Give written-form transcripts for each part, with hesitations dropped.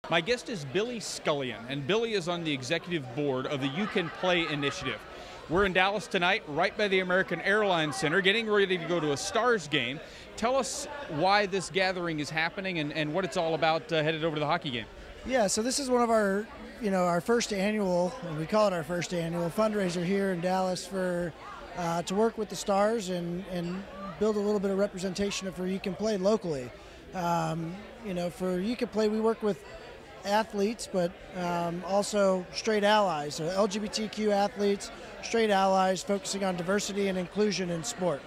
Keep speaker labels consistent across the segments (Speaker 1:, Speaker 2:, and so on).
Speaker 1: My guest is Billy Scullion, and Billy is on the executive board of the You Can Play initiative. We're in Dallas tonight, right by the American Airlines Center, getting ready to go to a Stars game. Tell us why this gathering is happening and what it's all about headed over to the hockey game.
Speaker 2: Yeah, so this is one of our, our first annual, and we call it our first annual fundraiser here in Dallas for to work with the Stars and build a little bit of representation for You Can Play locally. For You Can Play, we work with athletes, but also straight allies, so LGBTQ athletes, straight allies, focusing on diversity and inclusion in sport.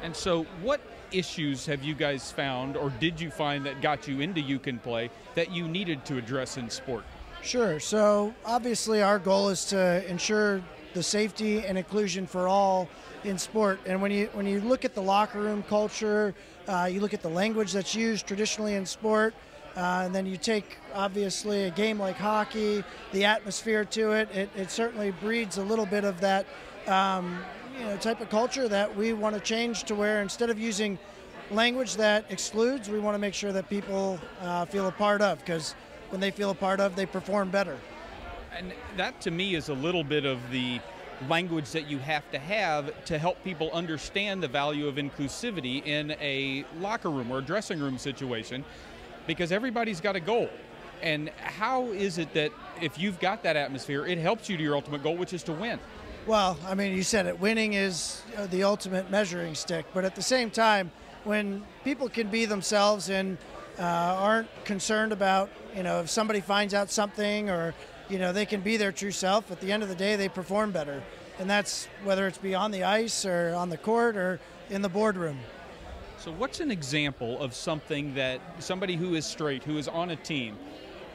Speaker 1: And so what issues have you guys found, or did you find, that got you into You Can Play that you needed to address in sport?
Speaker 2: Sure. So obviously our goal is to ensure the safety and inclusion for all in sport. And when you look at the locker room culture, you look at the language that's used traditionally in sport, and then you take, obviously, a game like hockey, the atmosphere to it, it certainly breeds a little bit of that type of culture that we want to change to where instead of using language that excludes, we want to make sure that people feel a part of, because when they feel a part of, they perform better.
Speaker 1: And that, to me, is a little bit of the language that you have to help people understand the value of inclusivity in a locker room or a dressing room situation, because everybody's got a goal. And how is it that if you've got that atmosphere, it helps you to your ultimate goal, which is to win?
Speaker 2: Well, I mean, you said it, winning is the ultimate measuring stick, but at the same time, when people can be themselves and aren't concerned about, if somebody finds out something, or they can be their true self, at the end of the day, they perform better. And that's whether it's beyond the ice or on the court or in the boardroom.
Speaker 1: So what's an example of something that somebody who is straight, who is on a team,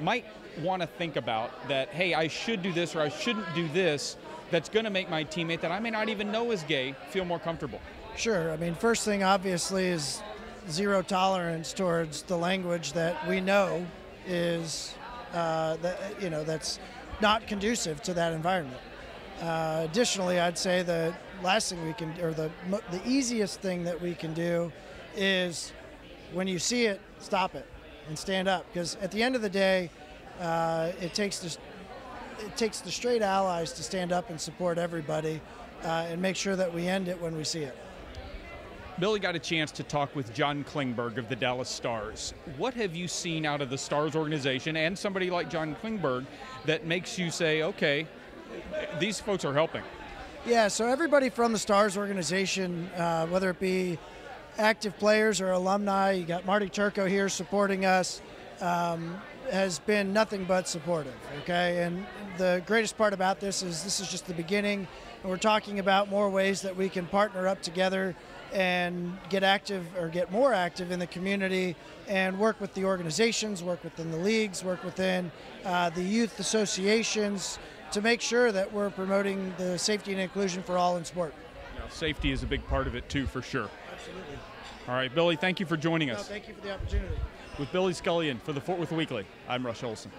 Speaker 1: might want to think about, that, hey, I should do this or I shouldn't do this, that's going to make my teammate that I may not even know is gay feel more comfortable? Sure.
Speaker 2: I mean, first thing, obviously, is zero tolerance towards the language that we know is that's not conducive to that environment. Additionally, I'd say the last thing we can, or the easiest thing that we can do, is when you see it, stop it and stand up. Because at the end of the day, it takes the straight allies to stand up and support everybody and make sure that we end it when we see it.
Speaker 1: Billy got a chance to talk with John Klingberg of the Dallas Stars. What have you seen out of the Stars organization and somebody like John Klingberg that makes you say, okay, these folks are helping?
Speaker 2: Yeah, so everybody from the Stars organization, whether it be active players or alumni, you got Marty Turco here supporting us, has been nothing but supportive, okay? And the greatest part about this is just the beginning, and we're talking about more ways that we can partner up together and get active, or get more active in the community, and work with the organizations, work within the leagues, work within the youth associations to make sure that we're promoting the safety and inclusion for all in sport.
Speaker 1: Yeah, safety is a big part of it too, for sure.
Speaker 2: Absolutely.
Speaker 1: All right, Billy, thank you for joining us.
Speaker 2: No, thank you for the opportunity.
Speaker 1: With Billy Scullion for the Fort Worth Weekly, I'm Rush Olson.